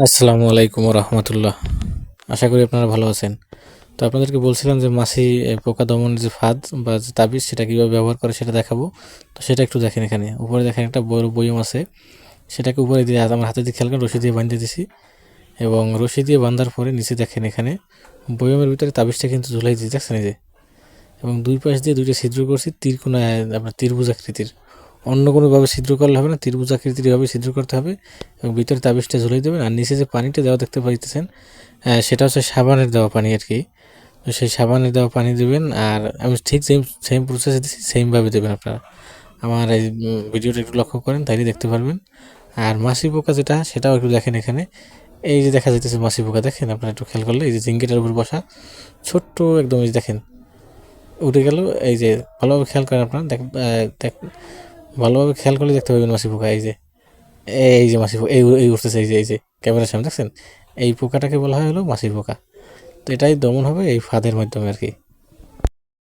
আসসালামু আলাইকুম রহমতুল্লাহ। আশা করি আপনারা ভালো আছেন। তো আপনাদেরকে বলছিলাম যে মাছি পোকা দমনের যে ফাঁদ বা যে তাবিজ সেটা কীভাবে ব্যবহার করে সেটা দেখাবো। তো সেটা একটু দেখেন, এখানে উপরে দেখেন একটা বড় বয়ম আছে, সেটাকে উপরে দিয়ে আমার হাতে দিয়ে খেয়াল করেন রশি দিয়ে বাঁধতে দিছি, এবং রশি দিয়ে বাঁধার পরে নিচে দেখেন এখানে বয়মের ভিতরে তাবিজটা কিন্তু ঝুলাই দিয়ে দেখছেন এই যে, এবং দুই পাশ দিয়ে দুইটা ছিদ্র করছি তীরকোনা, আপনার ত্রিভুজ আকৃতির। অন্য কোনোভাবে ছিদ্র করলে হবে না, ত্রিভুজ আকৃতির এভাবে ছিদ্র করতে হবে এবং ভিতরে তাবিজটা ঝুলাই দেবেন। আর নিচে যে পানিটা দেওয়া দেখতে পাইতেছেন, সেটা হচ্ছে সাবানের দেওয়া পানি আর কি। তো সেই সাবানের দেওয়া পানি দেবেন, আর আমি ঠিক সেম সেম প্রসেসে দিচ্ছি, সেমভাবে দেবেন আপনারা। আমার এই ভিডিওটা একটু লক্ষ্য করেন, তাইলে দেখতে পারবেন। আর মাছি পোকা যেটা, সেটাও একটু দেখেন এখানে। এই যে দেখা যাইতেছে মাছি পোকা, দেখেন আপনারা একটু খেয়াল করলে, এই যে জিঙ্গিটার উপর বসা ছোট্ট একদম, এই যে দেখেন উঠে গেল। এই যে ভালোভাবে খেয়াল করেন আপনারা, দেখ ভালোভাবে খেয়াল করলে দেখতে পাবেন মাছি পোকা। এই যে এই যে মাছি পোকা এই উঠতেছে, এই যে ক্যামেরার সামনে দেখছেন, এই পোকাটাকে বলা হয় হলো মাছি পোকা। তো এটাই দমন হবে এই ফাঁদের মাধ্যমে আর কি।